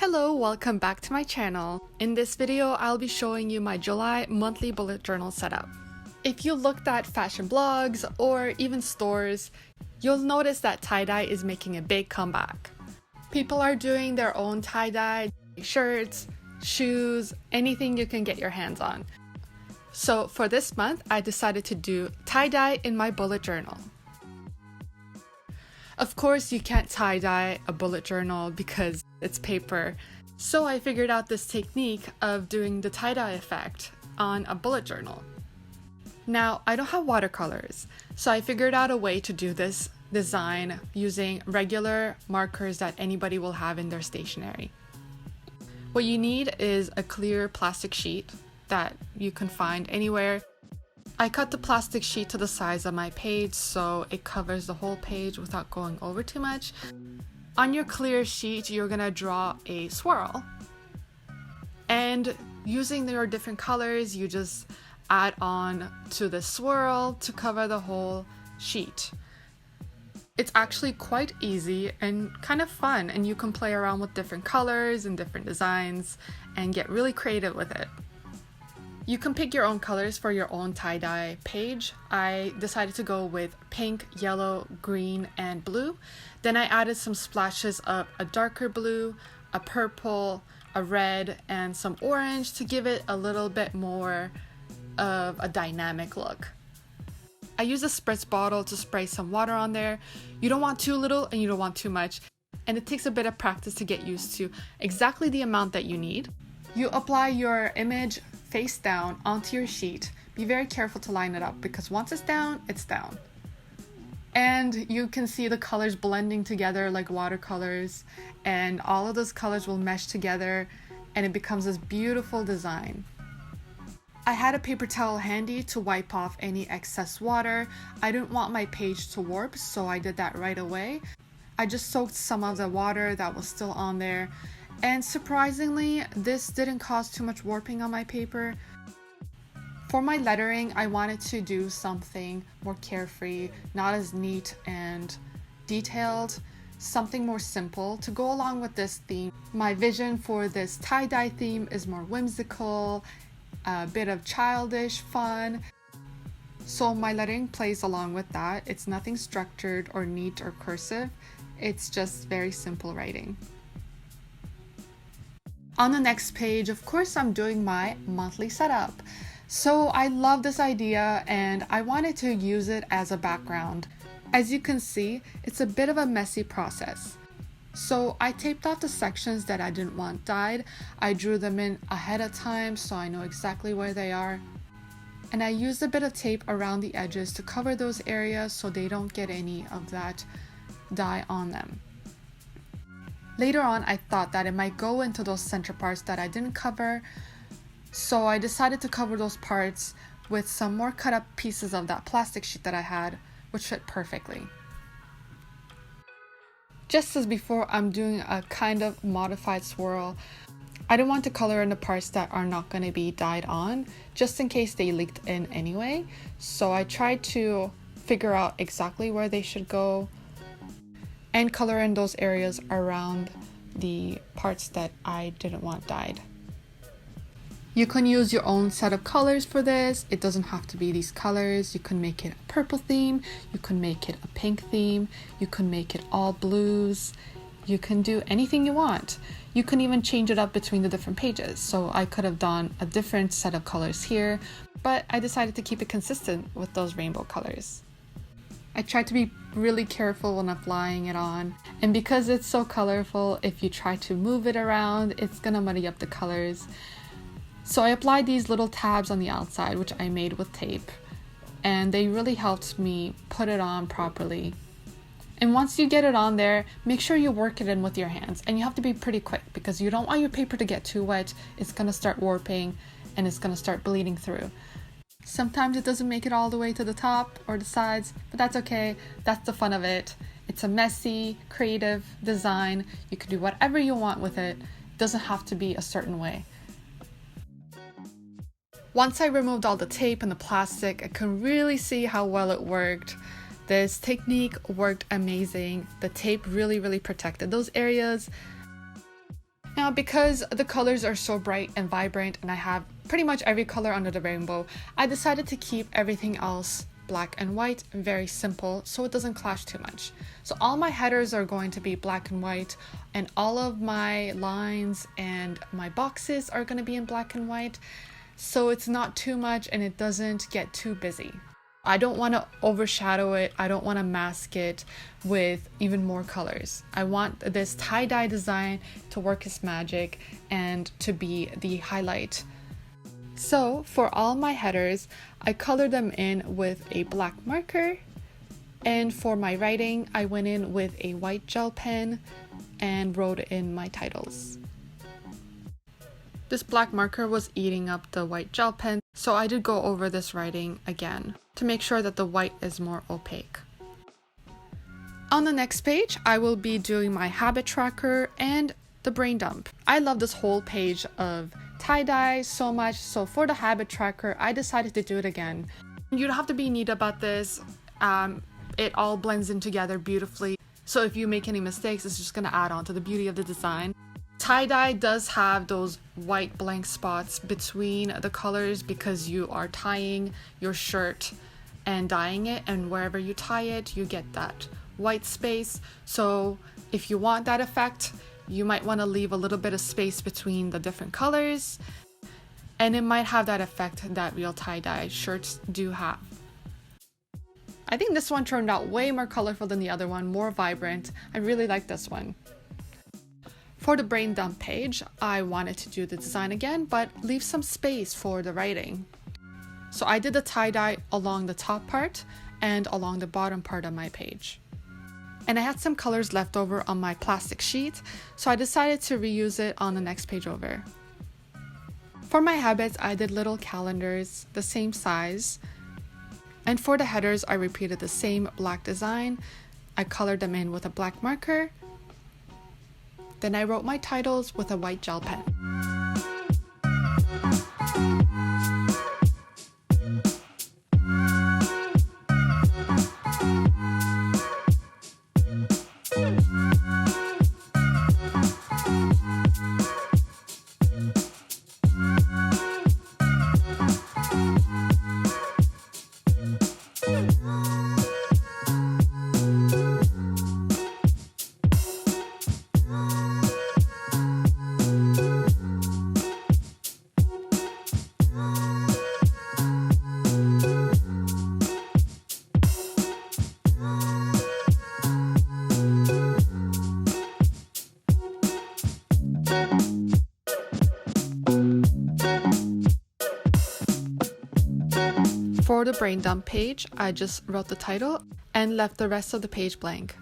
Hello, welcome back to my channel. In this video, I'll be showing you my July monthly bullet journal setup. If you looked at fashion blogs or even stores, you'll notice that tie-dye is making a big comeback. People are doing their own tie-dye shirts, shoes, anything you can get your hands on. So for this month, I decided to do tie-dye in my bullet journal. Of course, you can't tie-dye a bullet journal because it's paper, so I figured out this technique of doing the tie-dye effect on a bullet journal. Now, I don't have watercolors, so I figured out a way to do this design using regular markers that anybody will have in their stationery. What you need is a clear plastic sheet that you can find anywhere. I cut the plastic sheet to the size of my page so it covers the whole page without going over too much. On your clear sheet, you're gonna draw a swirl. And using your different colors, you just add on to the swirl to cover the whole sheet. It's actually quite easy and kind of fun, and you can play around with different colors and different designs and get really creative with it. You can pick your own colors for your own tie-dye page. I decided to go with pink, yellow, green, and blue. Then I added some splashes of a darker blue, a purple, a red, and some orange to give it a little bit more of a dynamic look. I used a spritz bottle to spray some water on there. You don't want too little and you don't want too much. And it takes a bit of practice to get used to exactly the amount that you need. You apply your image face down onto your sheet. Be very careful to line it up because once it's down, it's down. And you can see the colors blending together like watercolors, and all of those colors will mesh together and it becomes this beautiful design. I had a paper towel handy to wipe off any excess water. I didn't want my page to warp, so I did that right away. I just soaked some of the water that was still on there. And surprisingly, this didn't cause too much warping on my paper. For my lettering, I wanted to do something more carefree, not as neat and detailed, something more simple to go along with this theme. My vision for this tie-dye theme is more whimsical, a bit of childish fun. So my lettering plays along with that. It's nothing structured or neat or cursive. It's just very simple writing. On the next page, of course, I'm doing my monthly setup. So I love this idea and I wanted to use it as a background. As you can see, it's a bit of a messy process. So I taped off the sections that I didn't want dyed. I drew them in ahead of time so I know exactly where they are. And I used a bit of tape around the edges to cover those areas so they don't get any of that dye on them. Later on, I thought that it might go into those center parts that I didn't cover, so I decided to cover those parts with some more cut up pieces of that plastic sheet that I had, which fit perfectly. Just as before, I'm doing a kind of modified swirl. I didn't want to color in the parts that are not going to be dyed on, just in case they leaked in anyway, so I tried to figure out exactly where they should go and color in those areas around the parts that I didn't want dyed. You can use your own set of colors for this. It doesn't have to be these colors. You can make it a purple theme, you can make it a pink theme, you can make it all blues. You can do anything you want. You can even change it up between the different pages. So I could have done a different set of colors here, but I decided to keep it consistent with those rainbow colors. I tried to be really careful when applying it on, and because it's so colorful, if you try to move it around, it's gonna muddy up the colors. So I applied these little tabs on the outside, which I made with tape, and they really helped me put it on properly. And once you get it on there, make sure you work it in with your hands, and you have to be pretty quick because you don't want your paper to get too wet. It's gonna start warping and it's gonna start bleeding through. Sometimes it doesn't make it all the way to the top or the sides, but that's okay. That's the fun of it. It's a messy, creative design. You can do whatever you want with it. It doesn't have to be a certain way. Once I removed all the tape and the plastic, I can really see how well it worked. This technique worked amazing. The tape really protected those areas. Now Now, because the colors are so bright and vibrant and I have pretty much every color under the rainbow, I decided to keep everything else black and white, very simple, so it doesn't clash too much. So all my headers are going to be black and white, and all of my lines and my boxes are going to be in black and white, so it's not too much and it doesn't get too busy. I don't want to overshadow it. I don't want to mask it with even more colors. I want this tie-dye design to work its magic and to be the highlight. So for all my headers, I colored them in with a black marker, and for my writing, I went in with a white gel pen and wrote in my titles. This black marker was eating up the white gel pen, so I did go over this writing again to make sure that the white is more opaque. On the next page, I will be doing my habit tracker and the brain dump. I love this whole page of tie-dye so much, so for the habit tracker, I decided to do it again. You don't have to be neat about this. It all blends in together beautifully. So if you make any mistakes, it's just gonna add on to the beauty of the design. Tie-dye does have those white blank spots between the colors because you are tying your shirt and dyeing it, and wherever you tie it, you get that white space. So if you want that effect, you might want to leave a little bit of space between the different colors, and it might have that effect that real tie-dye shirts do have. I think this one turned out way more colorful than the other one, more vibrant. I really like this one. For the brain dump page, I wanted to do the design again, but leave some space for the writing. So I did the tie-dye along the top part and along the bottom part of my page. And I had some colors left over on my plastic sheet, so I decided to reuse it on the next page over. For my habits, I did little calendars, the same size. And for the headers, I repeated the same black design. I colored them in with a black marker. Then I wrote my titles with a white gel pen. For the brain dump page, I just wrote the title and left the rest of the page blank.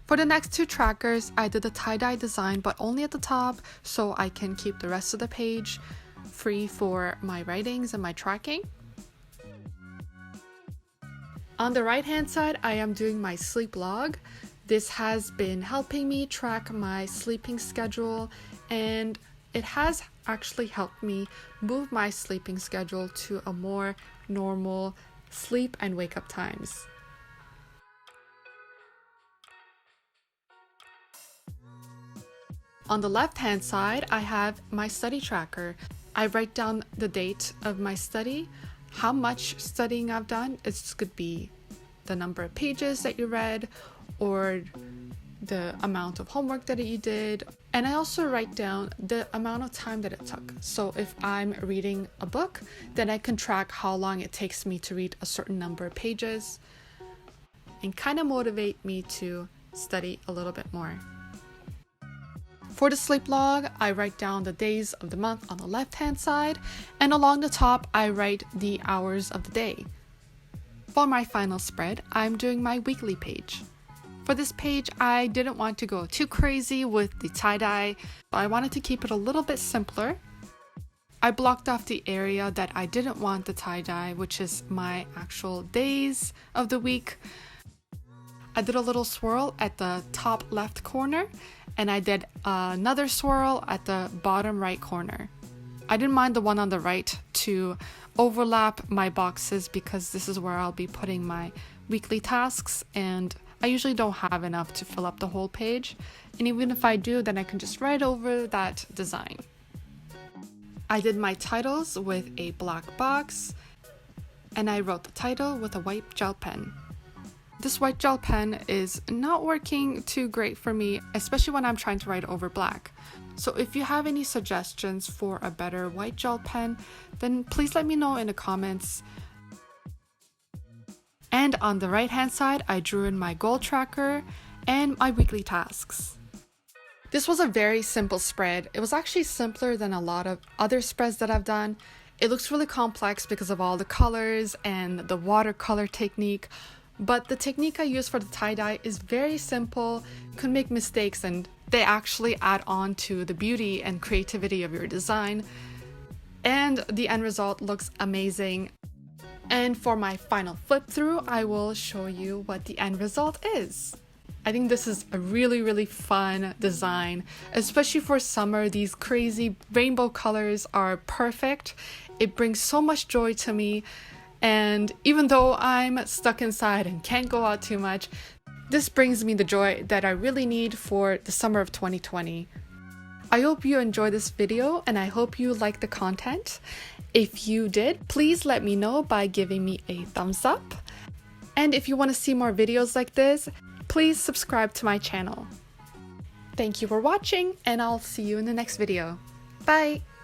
For the next two trackers, I did the tie-dye design, but only at the top, so I can keep the rest of the page free for my writings and my tracking. On the right hand side, I am doing my sleep log. This has been helping me track my sleeping schedule, and it has actually helped me move my sleeping schedule to a more normal sleep and wake up times. On the left hand side, I have my study tracker. I write down the date of my study, how much studying I've done. It could be the number of pages that you read or the amount of homework that you did. And I also write down the amount of time that it took. So if I'm reading a book, then I can track how long it takes me to read a certain number of pages and kind of motivate me to study a little bit more. For the sleep log, I write down the days of the month on the left-hand side, and along the top, I write the hours of the day. For my final spread, I'm doing my weekly page. For this page, I didn't want to go too crazy with the tie-dye. I wanted to keep it a little bit simpler. I blocked off the area that I didn't want the tie-dye, which is my actual days of the week. I did a little swirl at the top left corner, and I did another swirl at the bottom right corner. I didn't mind the one on the right to overlap my boxes because this is where I'll be putting my weekly tasks and I usually don't have enough to fill up the whole page, and even if I do, then I can just write over that design. I did my titles with a black box, and I wrote the title with a white gel pen. This white gel pen is not working too great for me, especially when I'm trying to write over black. So if you have any suggestions for a better white gel pen, then please let me know in the comments. And on the right hand side, I drew in my goal tracker and my weekly tasks. This was a very simple spread. It was actually simpler than a lot of other spreads that I've done. It looks really complex because of all the colors and the watercolor technique. But the technique I use for the tie-dye is very simple. You can make mistakes and they actually add on to the beauty and creativity of your design. And the end result looks amazing. And for my final flip through, I will show you what the end result is. I think this is a really fun design, especially for summer. These crazy rainbow colors are perfect. It brings so much joy to me. And even though I'm stuck inside and can't go out too much, this brings me the joy that I really need for the summer of 2020. I hope you enjoyed this video and I hope you liked the content. If you did, please let me know by giving me a thumbs up. And if you want to see more videos like this, please subscribe to my channel. Thank you for watching and I'll see you in the next video. Bye!